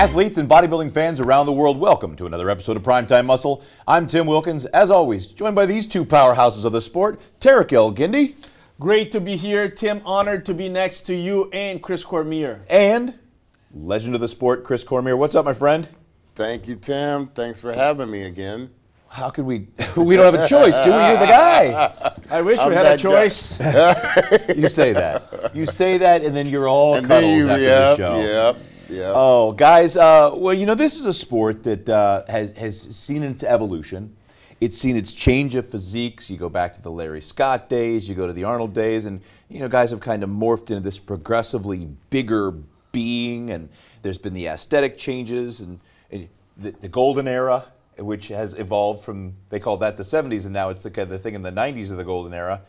Athletes and bodybuilding fans around the world, welcome to another episode of Primetime Muscle. I'm Tim Wilkins, as always, joined by these two powerhouses of the sport, Tarek El-Guindy. Great to be here, Tim. Honored to be next to you and Chris Cormier. And legend of the sport, Chris Cormier. What's up, my friend? Thank you, Tim. Thanks for having me again. How could we? We don't have a choice, do we? You're the guy. I wish we had a choice. You say that. You say that, and then you're all cuddles after the show. Yep. Oh, guys, well, you know, this is a sport that has seen its evolution. It's seen its change of physiques. You go back to the Larry Scott days, you go to the Arnold days, and, you know, guys have kind of morphed into this progressively bigger being, and there's been the aesthetic changes, and the golden era, which has evolved from, they call that the 70s, and now it's the thing in the 90s of the golden era.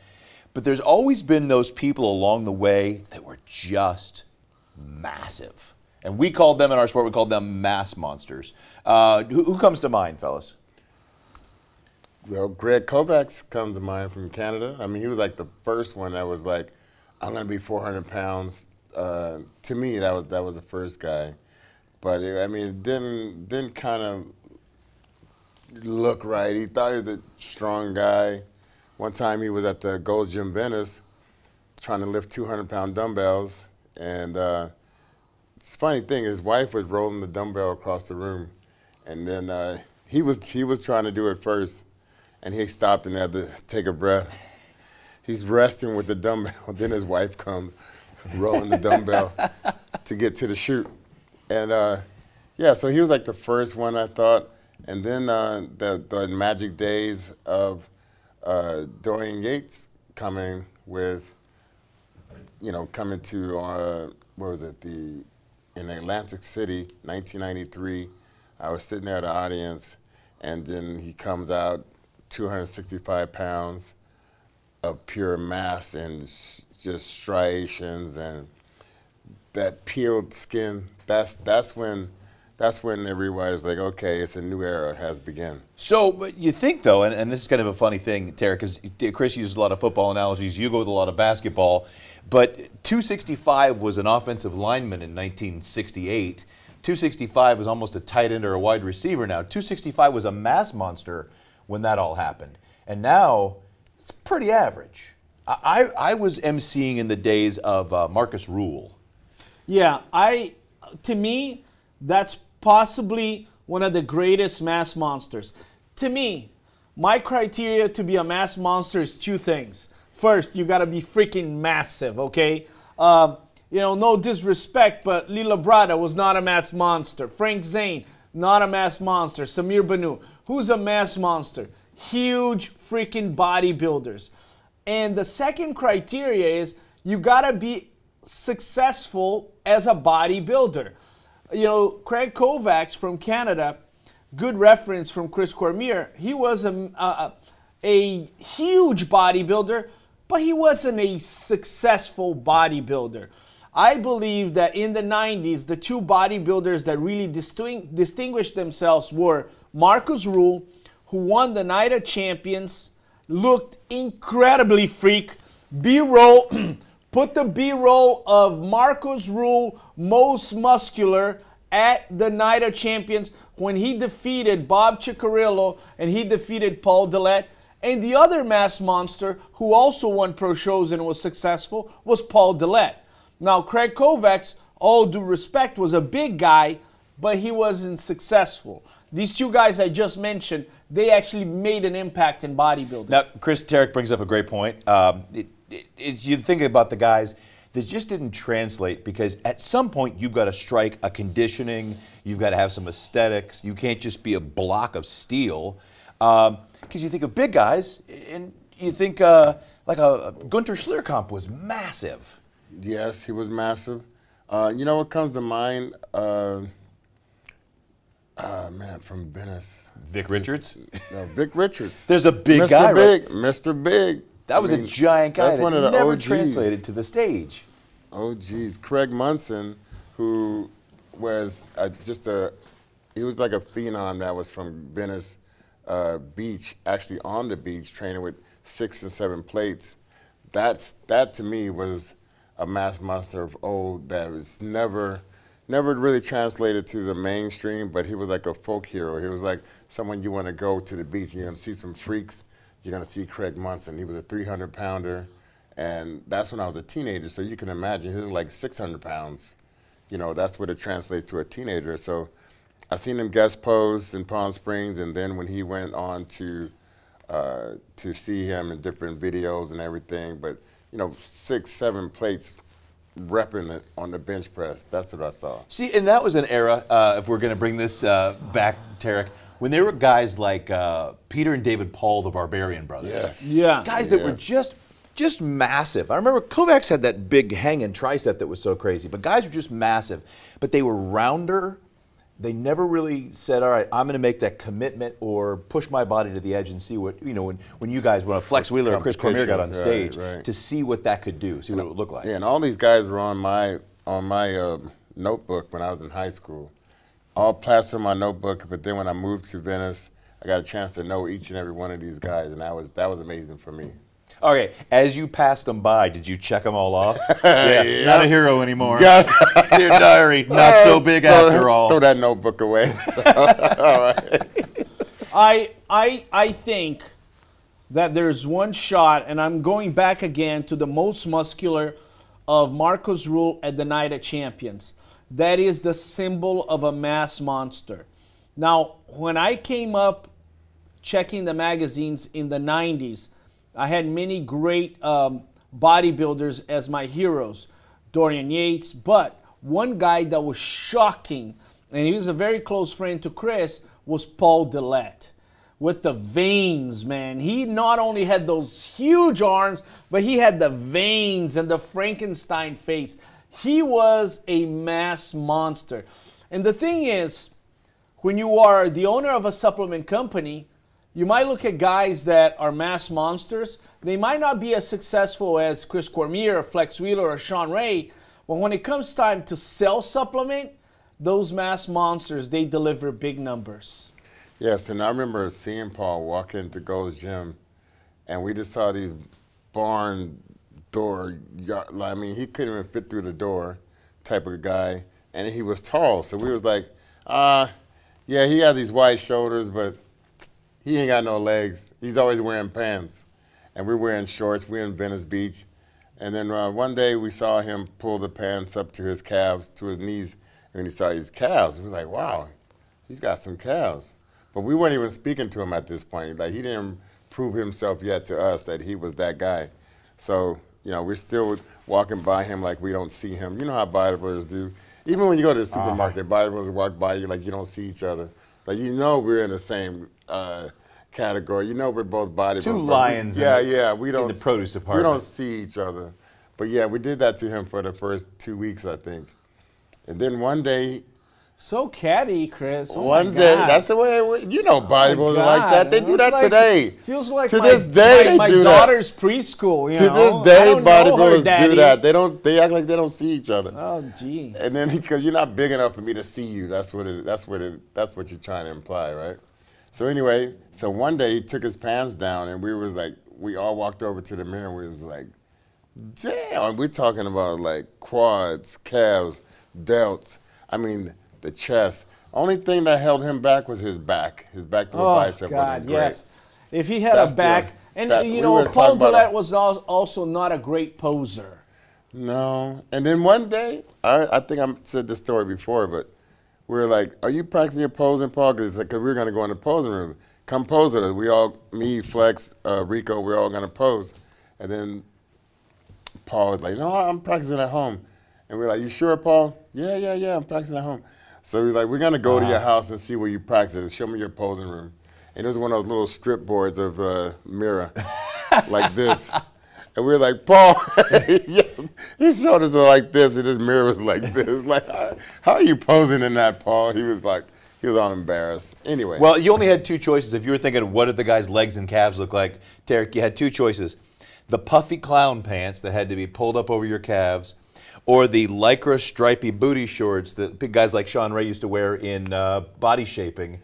But there's always been those people along the way that were just massive. And we called them in our sport, we called them mass monsters. Who comes to mind, fellas? Well, Greg Kovacs comes to mind from Canada. I mean, he was like the first one that was like, I'm going to be 400 pounds. To me, that was the first guy. But, I mean, it didn't kind of look right. He thought he was a strong guy. One time he was at the Gold's Gym Venice trying to lift 200-pound dumbbells, and it's a funny thing, his wife was rolling the dumbbell across the room, and then he was trying to do it first, and he stopped and had to take a breath. He's resting with the dumbbell, then his wife comes rolling the dumbbell to get to the chute. And yeah, so he was like the first one, I thought. And then the magic days of Dorian Yates coming with, you know, coming to, what was it, in Atlantic City, 1993. I was sitting there at the audience, and then he comes out, 265 pounds of pure mass and just striations and that peeled skin. That's when everybody's like, okay, it's a new era has begun. So, but you think though, and this is kind of a funny thing, Tarek, because Chris uses a lot of football analogies, you go with a lot of basketball, but 265 was an offensive lineman in 1968. 265 was almost a tight end or a wide receiver now. 265 was a mass monster when that all happened. And now, it's pretty average. I was emceeing in the days of Marcus Rule. Yeah, to me, that's possibly one of the greatest mass monsters. To me, my criteria to be a mass monster is two things. First, you got to be freaking massive, okay? You know, no disrespect, but Lila Brada was not a mass monster. Frank Zane, not a mass monster. Samir Banu, who's a mass monster? Huge freaking bodybuilders. And the second criteria is you got to be successful as a bodybuilder. You know, Craig Kovacs from Canada, good reference from Chris Cormier, he was a huge bodybuilder, but he wasn't a successful bodybuilder. I believe that in the 90s, the two bodybuilders that really distinguished themselves were Marcus Rule, who won the Night of Champions, looked incredibly freak. B-roll, put the B-roll of Marcus Rule, most muscular, at the Night of Champions when he defeated Bob Ciccarello and he defeated Paul Dillette. And the other mass monster who also won pro shows and was successful was Paul Dillette. Now, Craig Kovacs, all due respect, was a big guy, but he wasn't successful. These two guys I just mentioned, they actually made an impact in bodybuilding. Now, Chris, Tarek brings up a great point. You think about the guys that just didn't translate because at some point you've got to strike a conditioning, you've got to have some aesthetics, you can't just be a block of steel. Because you think of big guys, and you think like a Gunter Schlierkamp was massive. Yes, he was massive. You know what comes to mind? Man, from Venice. Vic Richards? No, Vic Richards. There's a big guy, right? Mr. Big. That was a giant guy that's one of the never OGs. Translated to the stage. Oh, geez. Craig Munson, who was he was like a phenom that was from Venice Beach, actually on the beach, training with 6 and 7 plates. That to me was a mass monster of old that was never never really translated to the mainstream, but he was like a folk hero. He was like someone you want to go to the beach. You're going to see some freaks. You're going to see Craig Munson. He was a 300-pounder, and that's when I was a teenager, so you can imagine he was like 600 pounds. You know, that's what it translates to a teenager. So I seen him guest pose in Palm Springs, and then when he went on to see him in different videos and everything, but, you know, 6, 7 plates repping it on the bench press. That's what I saw. See, and that was an era, if we're going to bring this back, Tarek, when there were guys like Peter and David Paul, the Barbarian brothers. Yes. Yeah. Guys that were just massive. I remember Kovacs had that big hanging tricep that was so crazy, but guys were just massive. But they were rounder. They never really said, all right, I'm going to make that commitment or push my body to the edge and see what, you know, when you guys, when Flex Wheeler or Chris Cormier got on stage, to see what that could do, see what it would look like. Yeah, and all these guys were on my notebook when I was in high school. All plastered on my notebook, but then when I moved to Venice, I got a chance to know each and every one of these guys, and that was amazing for me. Okay, as you passed them by, did you check them all off? Yeah, not a hero anymore. Dear diary, not so big after all. Throw that notebook away. All right. I think that there's one shot, and I'm going back again to the most muscular of Marcos Rule at the Night of Champions. That is the symbol of a mass monster. Now, when I came up checking the magazines in the 90s, I had many great bodybuilders as my heroes, Dorian Yates, but one guy that was shocking, and he was a very close friend to Chris, was Paul Dillette. With the veins, man. He not only had those huge arms, but he had the veins and the Frankenstein face. He was a mass monster. And the thing is, when you are the owner of a supplement company, you might look at guys that are mass monsters. They might not be as successful as Chris Cormier or Flex Wheeler or Sean Ray, but when it comes time to sell supplement, those mass monsters, they deliver big numbers. Yes, and I remember seeing Paul walk into Gold's Gym, and we just saw these barn door, I mean, he couldn't even fit through the door type of guy, and he was tall, so we was like, yeah, he had these wide shoulders, but he ain't got no legs. He's always wearing pants. And we're wearing shorts. We're in Venice Beach. And then one day we saw him pull the pants up to his calves, to his knees, and he saw his calves. We was like, wow, he's got some calves. But we weren't even speaking to him at this point. Like, he didn't prove himself yet to us that he was that guy. So, you know, we're still walking by him like we don't see him. You know how bodybuilders do. Even when you go to the supermarket, bodybuilders walk by you like you don't see each other. Like, you know we're in the same category. You know we're both bodybuilders. Two lions we in don't, the produce department. We don't see each other. But, yeah, we did that to him for the first 2 weeks, I think. And then one day... So catty, Chris. Oh one day, that's the way, you know, bodybuilders are like that. They do that like, today. Feels like to this day they my do daughter's preschool. You to know? this day, bodybuilders do that. They act like they don't see each other. Oh, gee. And then because you're not big enough for me to see you, that's what you're trying to imply, right? So anyway, so one day he took his pants down, and we all walked over to the mirror, and we was like, damn, we're talking about like quads, calves, delts. I mean, the chest. Only thing that held him back was his back. His back to the bicep wasn't great. Yes. If he had a back, you know, Paul Dillette was also not a great poser. No. And then one day, I think I said this story before, but we were like, are you practicing your posing, Paul? Because we were going to go in the posing room. Come pose with us. We all, me, Flex, Rico, we're all going to pose. And then Paul was like, no, I'm practicing at home. And we're like, you sure, Paul? Yeah, I'm practicing at home. So he's like, we're going to go to your house and see where you practice. Show me your posing room. And it was one of those little strip boards of mirror, like this. And we were like, Paul, his shoulders are like this, and his mirror was like this. Like, how are you posing in that, Paul? He was all embarrassed. Anyway. Well, you only had two choices. If you were thinking, what did the guy's legs and calves look like, Tarek, you had two choices. The puffy clown pants that had to be pulled up over your calves, or the lycra stripy booty shorts that big guys like Sean Ray used to wear in Body Shaping.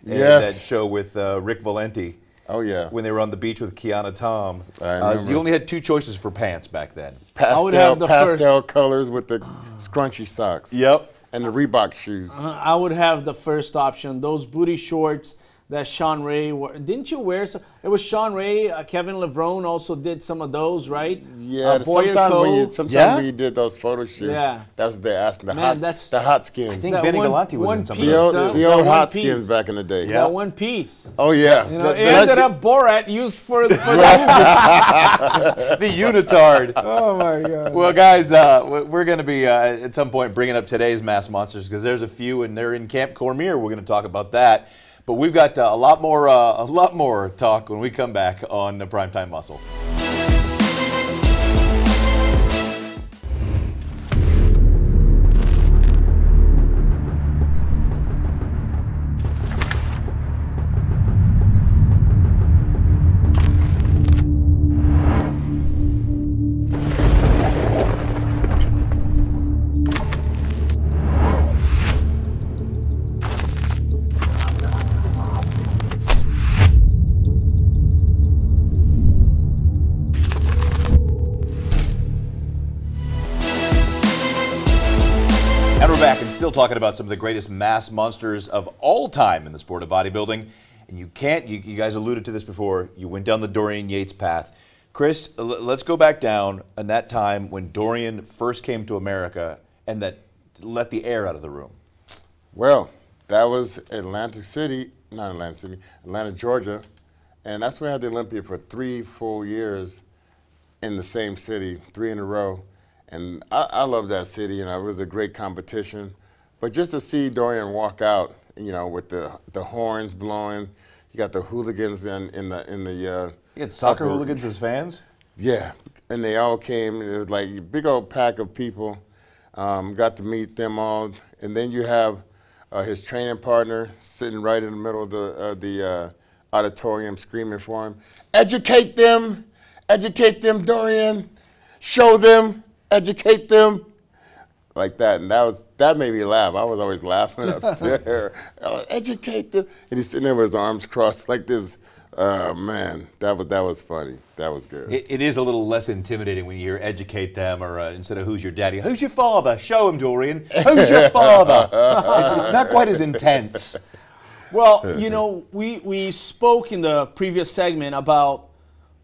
That show with Rick Valenti. Oh, yeah. When they were on the beach with Kiana Tom. I remember. So you only had two choices for pants back then. Pastel colors with the scrunchy socks. Yep. and the Reebok shoes. I would have the first option. Those booty shorts that Sean Ray wore. Didn't you wear some? It was Sean Ray. Kevin Levrone also did some of those, right? Yeah, Boyer sometimes when you did those photo shoots, Yeah. that's what they asked. The Man, hot skins. I think Benny Galante was in some of piece, those. The old hot skins back in the day. That one piece. Oh yeah. You know, it ended up Borat used for the The unitard. Oh my God. Well, guys, we're going to be at some point bringing up today's mass monsters because there's a few, and they're in Camp Cormier. We're going to talk about that. But we've got a lot more talk when we come back on the Primetime Muscle. And we're back and still talking about some of the greatest mass monsters of all time in the sport of bodybuilding. And you guys alluded to this before, you went down the Dorian Yates path. Chris, let's go back down on that time when Dorian first came to America and that let the air out of the room. Well, that was Atlanta, Georgia. And that's where I had the Olympia for 3 full years in the same city, 3 in a row. And I love that city, and it was a great competition. But just to see Dorian walk out, you know, with the horns blowing, you got the hooligans in the. You had soccer hooligans as fans? Yeah, and they all came. It was like a big old pack of people. Got to meet them all, and then you have his training partner sitting right in the middle of the auditorium, screaming for him, educate them, Dorian, show them. Educate them, like that, and that made me laugh. I was always laughing up there. Educate them, and he's sitting there with his arms crossed like this. Man, that was funny. That was good. It is a little less intimidating when you hear "educate them" or instead of "who's your daddy," "who's your father?" Show him, Dorian. Who's your father? It's not quite as intense. Well, you know, we spoke in the previous segment about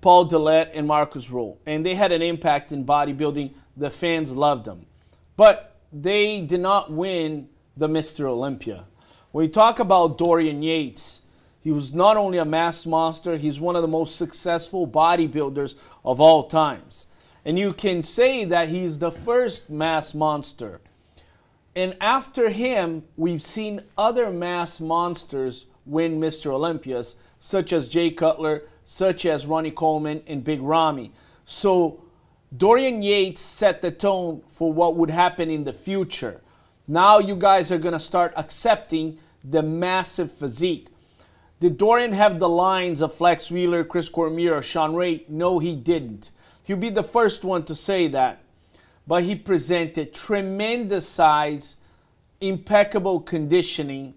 Paul Dillette and Marcus Rule, and they had an impact in bodybuilding. The fans loved them. But they did not win the Mr. Olympia. When you talk about Dorian Yates, he was not only a mass monster, he's one of the most successful bodybuilders of all times. And you can say that he's the first mass monster. And after him, we've seen other mass monsters win Mr. Olympias, such as Jay Cutler, such as Ronnie Coleman and Big Ramy. So Dorian Yates set the tone for what would happen in the future. Now you guys are going to start accepting the massive physique. Did Dorian have the lines of Flex Wheeler, Chris Cormier, or Sean Ray? No, he didn't. He'll be the first one to say that. But he presented tremendous size, impeccable conditioning,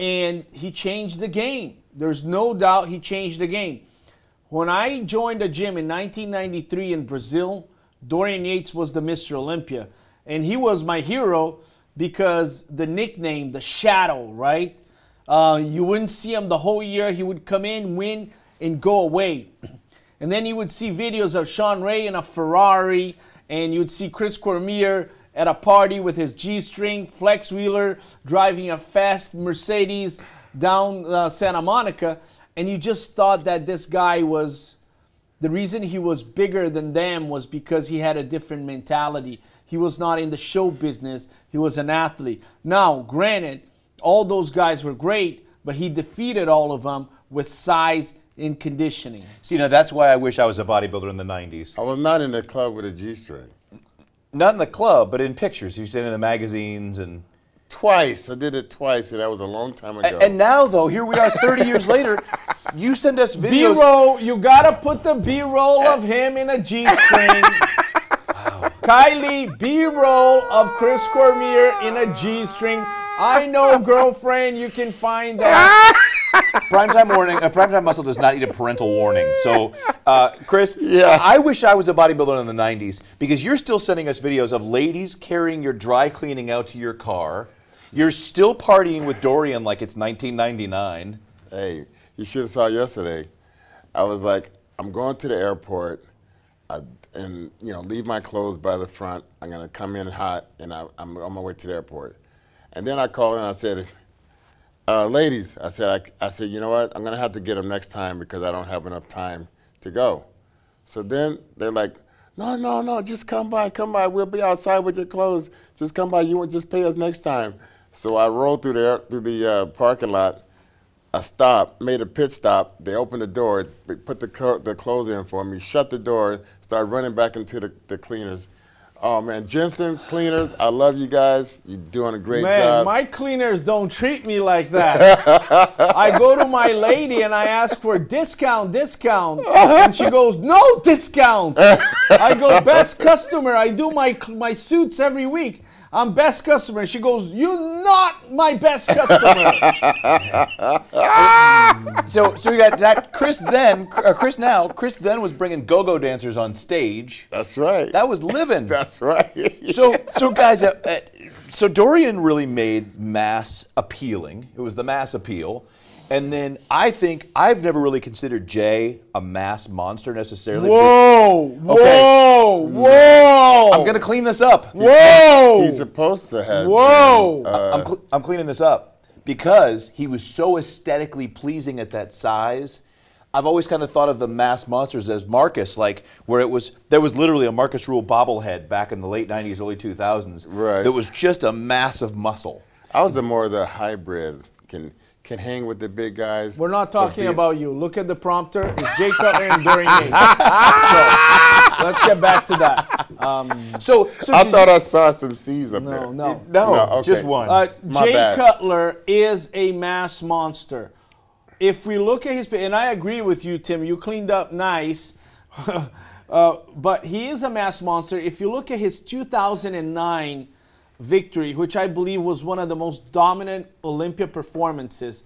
and he changed the game. There's no doubt he changed the game. When I joined the gym in 1993 in Brazil, Dorian Yates was the Mr. Olympia. And he was my hero because the nickname, the Shadow, right? You wouldn't see him the whole year. He would come in, win, and go away. And then you would see videos of Sean Ray in a Ferrari, and you'd see Chris Cormier at a party with his G-string, Flex Wheeler driving a fast Mercedes down Santa Monica. And you just thought that this guy was, the reason he was bigger than them was because he had a different mentality. He was not in the show business. He was an athlete. Now, granted, all those guys were great, but he defeated all of them with size and conditioning. See, now that's why I wish I was a bodybuilder in the 90s. I was not in the club with a G-string. Not in the club, but in pictures. You said in the magazines and... Twice. I did it twice, and that was a long time ago. And now, though, here we are 30 years later, you send us videos. B-roll, you got to put the B-roll of him in a G-string. Wow. Kylie, B-roll of Chris Cormier in a G-string. I know, girlfriend, you can find that. Primetime warning. A primetime muscle does not need a parental warning. So, Chris, Yeah. I wish I was a bodybuilder in the '90s because you're still sending us videos of ladies carrying your dry cleaning out to your car. You're still partying with Dorian like it's 1999. Hey, you should have saw yesterday. I was like, I'm going to the airport, and leave my clothes by the front. I'm gonna come in hot, and I'm on my way to the airport. And then I called and I said, ladies, I said, you know what? I'm gonna have to get them next time because I don't have enough time to go. So then they're like, no, just come by. We'll be outside with your clothes. Just come by. You won't just pay us next time. So I rolled through the parking lot. I stopped, made a pit stop. They opened the door, they put the clothes in for me, shut the door, started running back into the cleaners. Oh man, Jensen's Cleaners, I love you guys. You're doing a great job. My cleaners don't treat me like that. I go to my lady and I ask for discount, and she goes, no discount. I go, best customer. I do my suits every week. I'm best customer. She goes, you're not my best customer. So we got that. Chris then was bringing go-go dancers on stage. That's right. That was living. That's right. So guys, so Dorian really made mass appealing. It was the mass appeal. And then I think I've never really considered Jay a mass monster necessarily. Whoa! I'm going to clean this up. Whoa! He's supposed to have. Whoa! I'm cleaning this up because he was so aesthetically pleasing at that size. I've always kind of thought of the mass monsters as Marcus, like where there was literally a Marcus Rule bobblehead back in the late '90s, early 2000s. Right. That was just a massive muscle. I was more of the hybrid. Can hang with the big guys. We're not talking about you. Look at the prompter. It's Jay Cutler and Dorian Yates. So let's get back to that. So I thought I saw some C's up there. No. Okay. Just one. Jay bad. Cutler is a mass monster. If we look at his, and I agree with you, Tim, you cleaned up nice, but he is a mass monster. If you look at his 2009 victory, which I believe was one of the most dominant Olympia performances,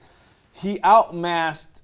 he outmassed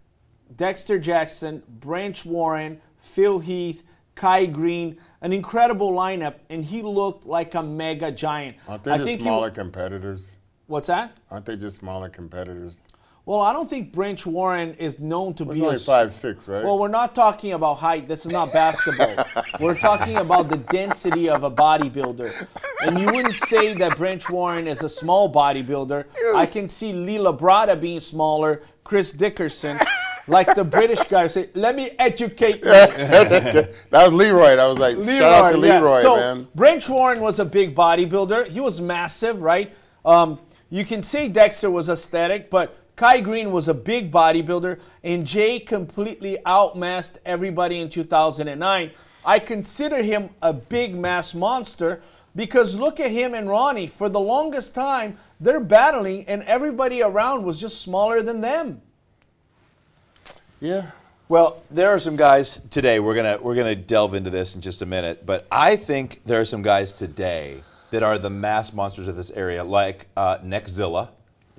Dexter Jackson, Branch Warren, Phil Heath, Kai Green, an incredible lineup, and he looked like a mega giant. Aren't they just smaller competitors? What's that? Aren't they just smaller competitors? Well, I don't think Branch Warren is known to be only 5'6", right? Well, we're not talking about height. This is not basketball. We're talking about the density of a bodybuilder. And you wouldn't say that Branch Warren is a small bodybuilder. Yes. I can see Lee Labrada being smaller, Chris Dickerson, like the British guy say, let me educate you. That was Leroy. I was like, shout out to Leroy, yeah. So, man. Branch Warren was a big bodybuilder. He was massive, right? You can say Dexter was aesthetic, but Kai Green was a big bodybuilder, and Jay completely outmassed everybody in 2009. I consider him a big mass monster because look at him and Ronnie. For the longest time, they're battling, and everybody around was just smaller than them. Yeah. Well, there are some guys today. We're gonna delve into this in just a minute, but I think there are some guys today that are the mass monsters of this area, like Nexzilla.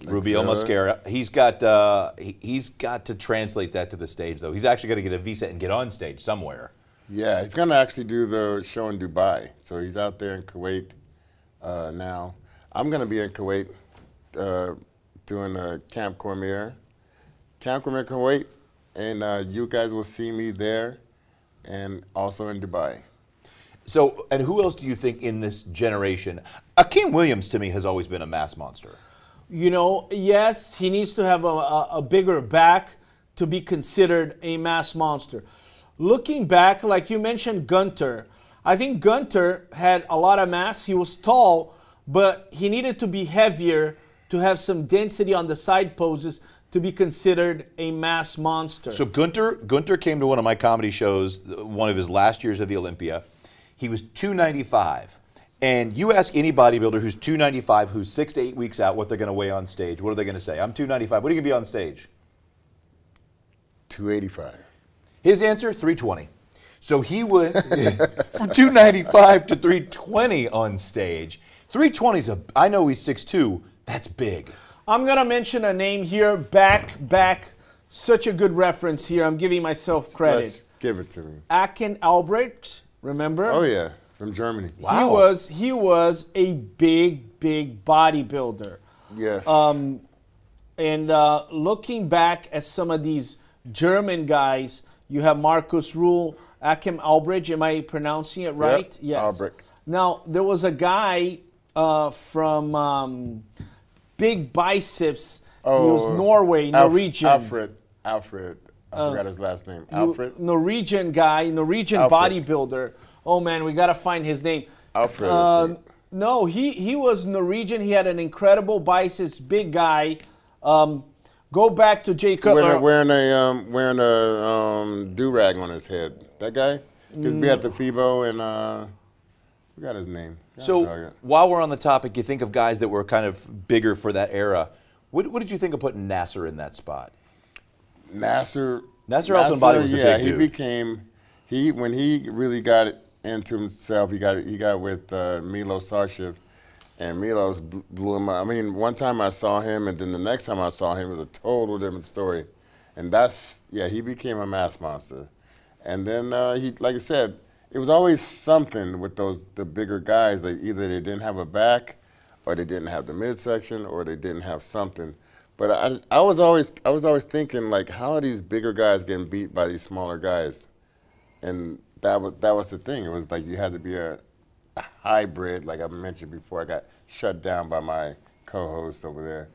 Rubio Mosquera. He's got to translate that to the stage, though. He's actually got to get a visa and get on stage somewhere. Yeah, he's going to actually do the show in Dubai. So he's out there in Kuwait now. I'm going to be in Kuwait doing a Camp Cormier. Camp Cormier Kuwait, and you guys will see me there and also in Dubai. So, and who else do you think in this generation? Akeem Williams, to me, has always been a mass monster. You know, yes, he needs to have a bigger back to be considered a mass monster. Looking back, like you mentioned Gunter, I think Gunter had a lot of mass. He was tall, but he needed to be heavier to have some density on the side poses to be considered a mass monster. So Gunter came to one of my comedy shows, one of his last years at the Olympia. He was 295. And you ask any bodybuilder who's 295, who's 6 to 8 weeks out, what they're going to weigh on stage. What are they going to say? I'm 295. What are you going to be on stage? 285. His answer, 320. So he went from 295 to 320 on stage. 320 is I know he's 6'2". That's big. I'm going to mention a name here, back. Such a good reference here. I'm giving myself credit. Let's give it to me. Akin Albrecht, remember? Oh, yeah, from Germany. Wow. He was a big bodybuilder. Yes. And looking back at some of these German guys, you have Markus Rühl, Akim Albrecht. Am I pronouncing it right? Yep, Yes. Albrecht. Now, there was a guy from big biceps. He was Norwegian. Alfred. I forgot his last name. Alfred? Norwegian guy, Norwegian bodybuilder. Oh, man, we got to find his name. Alfred. No, he was Norwegian. He had an incredible biceps, big guy. Go back to Jay Cutler. Wearing a do-rag on his head. That guy? He'd be at the FIBO and I forgot his name. So while we're on the topic, you think of guys that were kind of bigger for that era. What did you think of putting Nasser in that spot? Nasser El-Sonbaty was a big dude. He became when he really got into himself. He got with Milo Sarcev, and Milos blew him up. I mean, one time I saw him, and then the next time I saw him, it was a total different story. And he became a mass monster. And then like I said, it was always something with the bigger guys. Either they didn't have a back, or they didn't have the midsection, or they didn't have something. But I was always thinking, like, how are these bigger guys getting beat by these smaller guys? And that was the thing. It was like you had to be a hybrid, like I mentioned before. I got shut down by my co-host over there.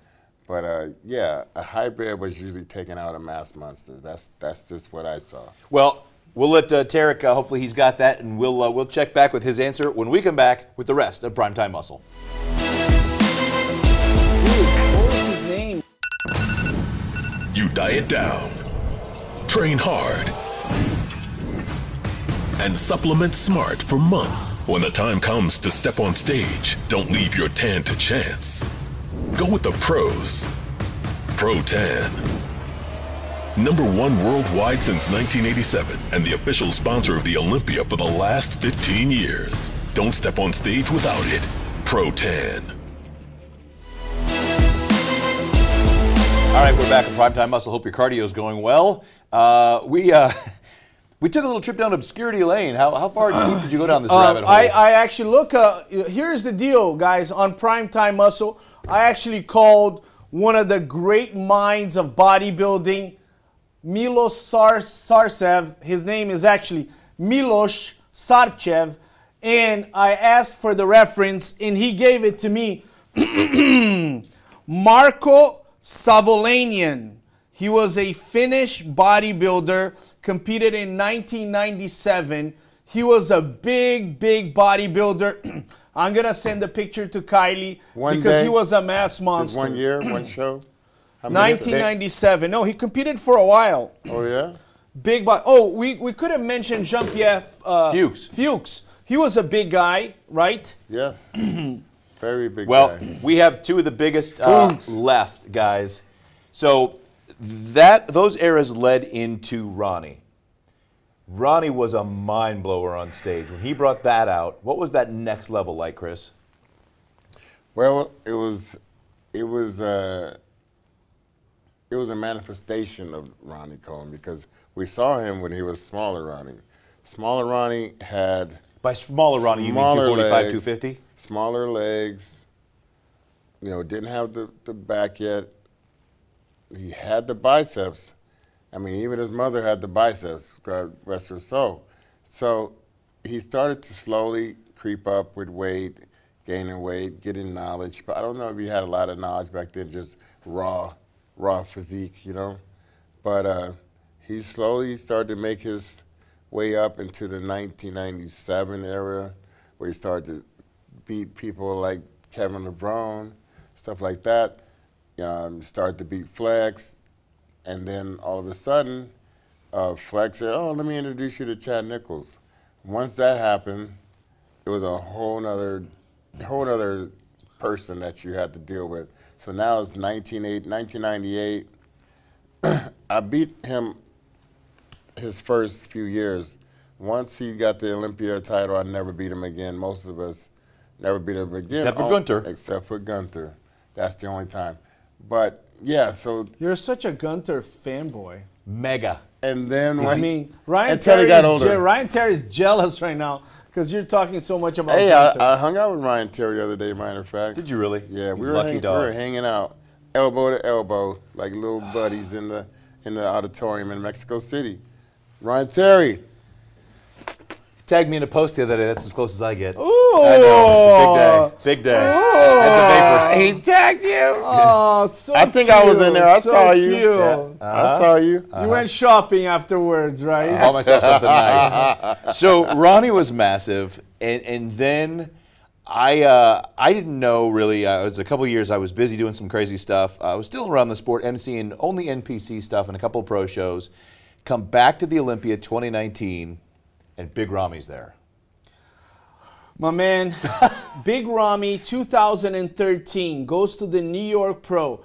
But yeah, a hybrid was usually taking out a mass monster. That's just what I saw. Well, we'll let Tarek, hopefully he's got that, and we'll check back with his answer when we come back with the rest of Primetime Muscle. You diet down, train hard, and supplement smart for months. When the time comes to step on stage, don't leave your tan to chance. Go with the pros. Pro Tan. #1 worldwide since 1987 and the official sponsor of the Olympia for the last 15 years. Don't step on stage without it. Pro Tan. All right, we're back at Primetime Muscle. Hope your cardio is going well. We took a little trip down Obscurity Lane. How far did you go down this rabbit hole? I actually here's the deal, guys. On Primetime Muscle, I actually called one of the great minds of bodybuilding, Milos Sarcev. His name is actually Milos Sarcev. And I asked for the reference, and he gave it to me. Marko Savolanian. He was a Finnish bodybuilder, competed in 1997. He was a big bodybuilder. I'm going to send the picture to Kylie because he was a mass monster. Just 1 year, one show? 1997. No, he competed for a while. Oh, yeah? Big body. Oh, we could have mentioned Jean-Pierre Fuchs. He was a big guy, right? Yes. Very big guy. Well, we have two of the biggest left, guys. So those eras led into Ronnie. Ronnie was a mind blower on stage. When he brought that out, what was that next level like, Chris? Well, it was a manifestation of Ronnie Cohen because we saw him when he was smaller Ronnie. Smaller Ronnie had... By smaller Ronnie, you mean 245, 250? Smaller legs, didn't have the back yet. He had the biceps. I mean, even his mother had the biceps, God rest her soul. So he started to slowly creep up with weight, gaining weight, getting knowledge. But I don't know if he had a lot of knowledge back then, just raw physique, But he slowly started to make his way up into the 1997 era, where he started to beat people like Kevin LeBron, stuff like that. Started to beat Flex, and then all of a sudden, Flex said, "Oh, let me introduce you to Chad Nichols." Once that happened, it was a whole other person that you had to deal with. So now it's 1998. I beat him his first few years. Once he got the Olympia title, I never beat him again. Most of us never beat him again. Except for Gunter. Except for Gunter. That's the only time. But yeah, so You're such a Gunter fanboy. Mega. and then I when mean, Ryan until he Terry got is older. Ryan Terry's jealous right now because you're talking so much about Hey, Gunter. I hung out with Ryan Terry the other day, matter of fact. Did you really? Yeah, we You were, lucky we dog. were hanging out, elbow to elbow, like little buddies in the auditorium in Mexico City. Ryan Terry. Tagged me in a post the other day. That's as close as I get. Ooh. I know. It's a big day. Big day. At the Vapors. He tagged you. Oh, so I think I was in there. I so saw you. cute. Yeah. I saw you. You went shopping afterwards, right? Bought myself something nice. So Ronnie was massive, and then I didn't know really. It was a couple of years I was busy doing some crazy stuff. I was still around the sport, emceeing only NPC stuff and a couple of pro shows. Come back to the Olympia 2019, and Big Rami's there. My man, Big Rami, 2013, goes to the New York Pro.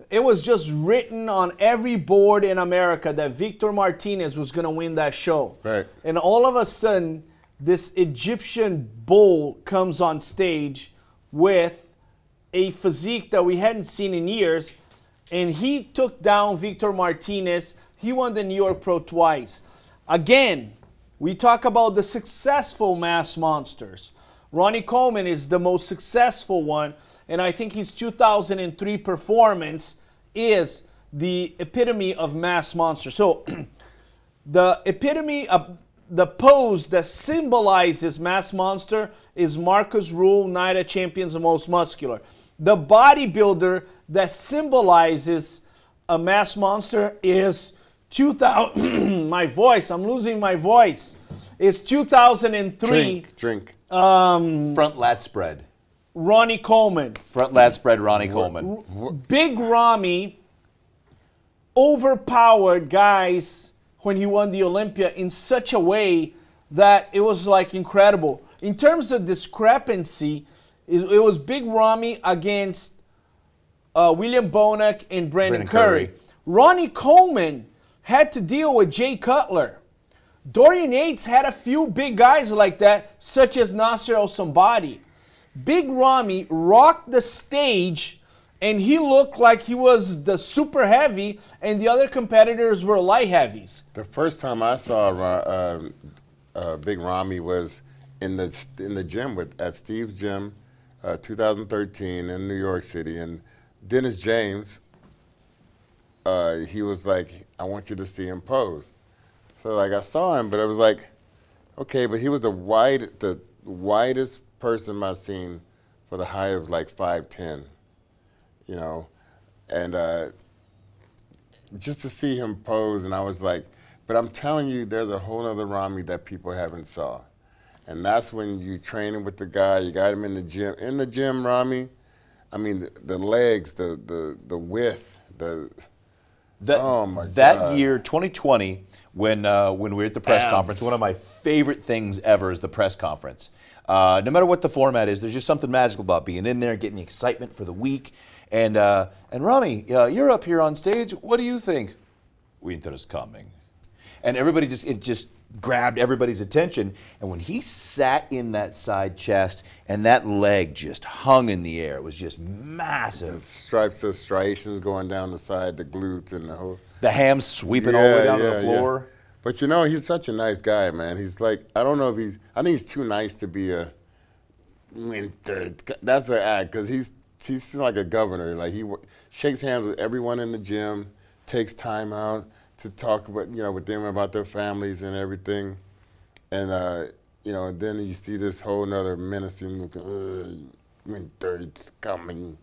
It was just written on every board in America that Victor Martinez was going to win that show. Right. And all of a sudden, this Egyptian bull comes on stage with a physique that we hadn't seen in years, and he took down Victor Martinez. He won the New York Pro twice. Again, we talk about the successful mass monsters. Ronnie Coleman is the most successful one, and I think his 2003 performance is the epitome of mass monster. So the epitome of the pose that symbolizes mass monster is Marcus Rule, Night of Champions, the most muscular. The bodybuilder that symbolizes a mass monster is 2000. My voice, I'm losing my voice. It's 2003. Drink. Front lat spread. Ronnie Coleman. Front lat spread. Ronnie Coleman. Big Rami overpowered guys when he won the Olympia in such a way that it was like incredible. In terms of discrepancy, it was Big Rami against William Bonac and Brandon Curry. Ronnie Coleman had to deal with Jay Cutler. Dorian Yates had a few big guys like that, such as Nasser El-Somebody. Big Rami rocked the stage, and he looked like he was the super heavy, and the other competitors were light heavies. The first time I saw Big Rami was in the gym at Steve's gym, 2013 in New York City, and Dennis James. He was like, "I want you to see him pose." So like I saw him, but it was like, okay, but he was the widest person I've seen for the height of like 5'10", you know, and just to see him pose, and I was like, but I'm telling you, there's a whole other Rami that people haven't saw, and that's when you training with the guy, you got him in the gym. In the gym, Rami, I mean, the legs, the width, oh my God. That year, 2020, when we were at the press conference, one of my favorite things ever is the press conference. No matter what the format is, there's just something magical about being in there, getting the excitement for the week. And Rami, you're up here on stage. What do you think? Winter is coming. And everybody just grabbed everybody's attention. And when he sat in that side chest and that leg just hung in the air, it was just massive. The stripes, the striations going down the side, the glutes, and the whole. The hams sweeping all the way down to the floor. Yeah. But you know, he's such a nice guy, man. He's like, I don't know if I think he's too nice to be a winter. That's an act, because he's like a governor. Like he shakes hands with everyone in the gym, takes time out to talk with them about their families and everything. And and then you see this whole nother menacing looking, winter is coming.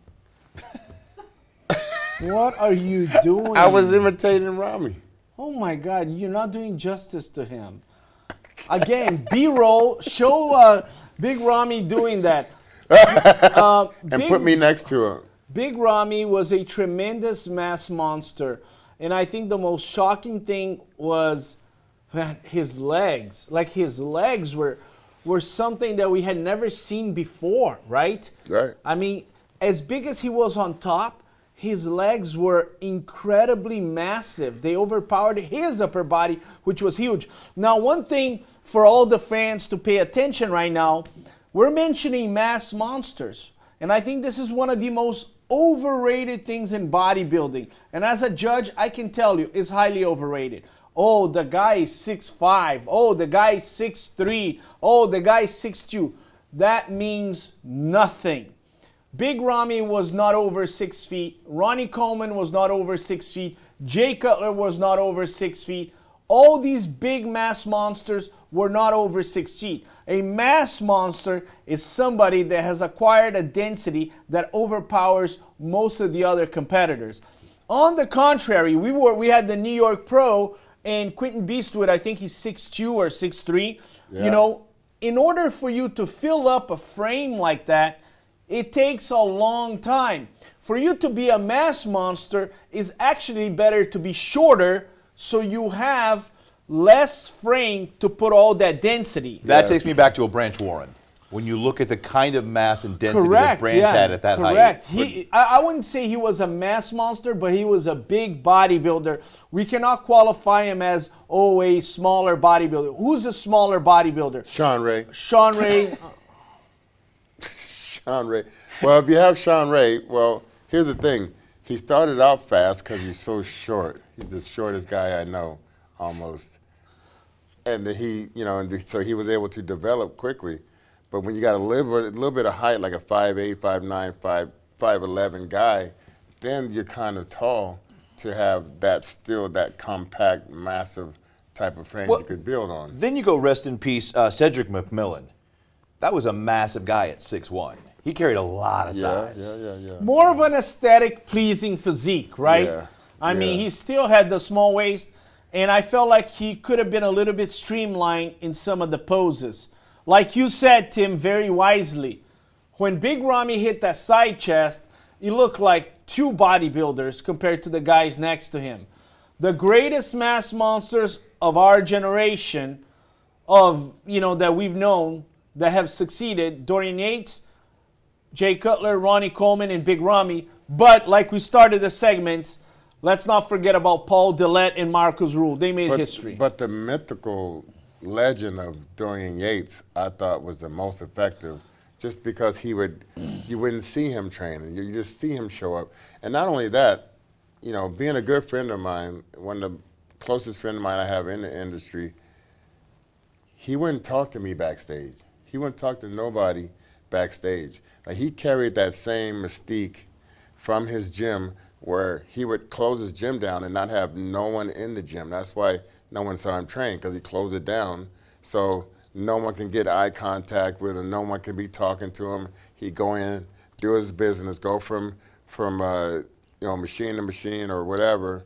What are you doing? I was imitating Rami. Oh my God, you're not doing justice to him. Again, B-roll, show Big Rami doing that. And put me next to him. Big Rami was a tremendous mass monster. And I think the most shocking thing was, man, his legs. Like his legs were something that we had never seen before, right? Right. I mean, as big as he was on top, his legs were incredibly massive. They overpowered his upper body, which was huge. Now, one thing for all the fans to pay attention right now, we're mentioning mass monsters. And I think this is one of the most overrated things in bodybuilding. And as a judge, I can tell you, it's highly overrated. Oh, the guy is 6'5". Oh, the guy is 6'3". Oh, the guy is 6'2". That means nothing. Big Ramy was not over 6 feet. Ronnie Coleman was not over 6 feet. Jay Cutler was not over 6 feet. All these big mass monsters were not over 6 feet. A mass monster is somebody that has acquired a density that overpowers most of the other competitors. On the contrary, we had the New York Pro and Quentin Beastwood, I think he's 6'2 or 6'3". Yeah. You know, in order for you to fill up a frame like that, it takes a long time. For you to be a mass monster, is actually better to be shorter so you have less frame to put all that density. That takes me back to a Branch Warren. When you look at the kind of mass and density that Correct, Branch yeah, had at that correct. height. I wouldn't say he was a mass monster, but he was a big bodybuilder. We cannot qualify him as, oh, a smaller bodybuilder. Who's a smaller bodybuilder? Sean Ray. Sean Ray. Sean Ray. Well, if you have Sean Ray, well, here's the thing. He started out fast because he's so short. He's the shortest guy I know, almost. And he, you know, and so he was able to develop quickly. But when you got a little bit of height, like a 5'8", 5'9", 5'11" guy, then you're kind of tall to have that still that compact, massive type of frame you could build on. Then you go rest in peace, Cedric McMillan. That was a massive guy at 6'1". He carried a lot of size. Yeah. More of an aesthetic pleasing physique, right? Yeah. I mean, he still had the small waist, and I felt like he could have been a little bit streamlined in some of the poses. Like you said, Tim, very wisely, when Big Ramy hit that side chest, he looked like two bodybuilders compared to the guys next to him. The greatest mass monsters of our generation, that we've known, that have succeeded, Dorian Yates, Jay Cutler, Ronnie Coleman, and Big Ramy. But like we started the segments, let's not forget about Paul Dillette and Marcus Rule. They made history. But the mythical legend of Dorian Yates, I thought, was the most effective, just because you wouldn't see him training. You just see him show up. And not only that, you know, being a good friend of mine, one of the closest friends of mine I have in the industry, he wouldn't talk to me backstage. He wouldn't talk to nobody backstage. Like, he carried that same mystique from his gym, where he would close his gym down and not have no one in the gym. That's why no one saw him train, because he closed it down so no one can get eye contact with him, no one can be talking to him. He'd go in, do his business, go from machine to machine or whatever,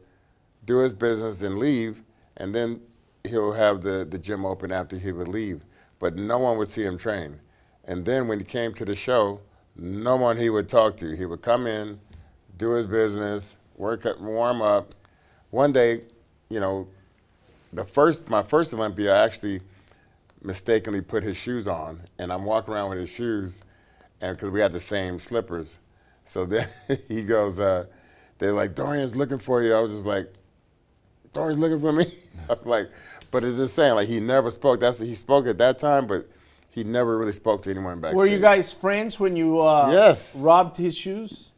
do his business and leave, and then he'll have the gym open after he would leave. But no one would see him train. And then when he came to the show, no one he would talk to. He would come in, do his business, warm up. One day, you know, my first Olympia, I actually mistakenly put his shoes on, and I'm walking around with his shoes, and because we had the same slippers. So then he goes, they're like, Dorian's looking for you. I was just like, Dorian's looking for me? I was like, but it's just saying, like, he never spoke. He spoke at that time, but he never really spoke to anyone backstage. Were you guys friends when you yes. robbed his shoes?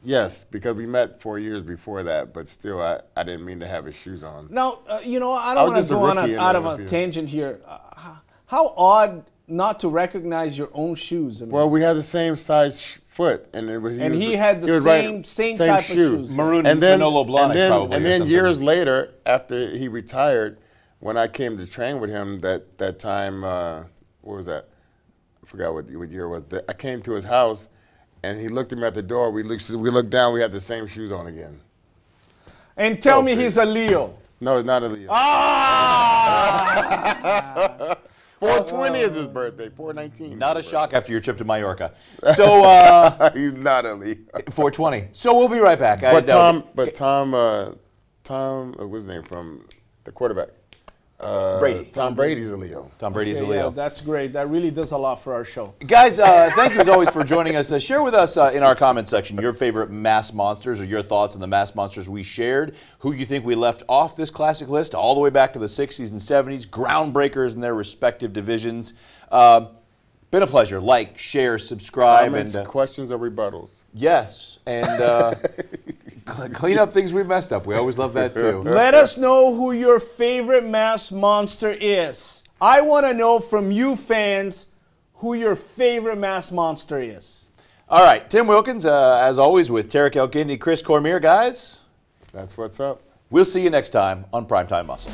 Yes, because we met 4 years before that, but still, I didn't mean to have his shoes on. Now, I don't want to go on out of a tangent here. How odd not to recognize your own shoes. I mean, well, we had the same size foot, and he had the same type of shoes. Maroon and Manolo Blahnik probably. And then years later, after he retired, when I came to train with him that time, what was that? I forgot what year it was. I came to his house, and he looked at me at the door. We looked down. We had the same shoes on again. And tell me he's a Leo. No, it's not a Leo. Ah! 420 is his birthday. 419. Not a shock after your trip to Mallorca. So he's not a Leo. 420. So we'll be right back. Tom, what's his name from the quarterback? Brady. Tom Brady's a Leo. Tom Brady's a Leo. Yeah, that's great. That really does a lot for our show. Guys, thank you as always for joining us. Share with us in our comment section your favorite mass monsters or your thoughts on the mass monsters we shared, who you think we left off this classic list all the way back to the 60s and 70s, groundbreakers in their respective divisions. But Been a pleasure. Like, share, subscribe. Comments, and questions, or rebuttals. yes. And clean up things we messed up. We always love that, too. Let us know who your favorite mass monster is. I want to know from you fans who your favorite mass monster is. All right. Tim Wilkins, as always, with Tarek Elkindi, Chris Cormier. Guys, That's what's up. we'll see you next time on Primetime Muscle.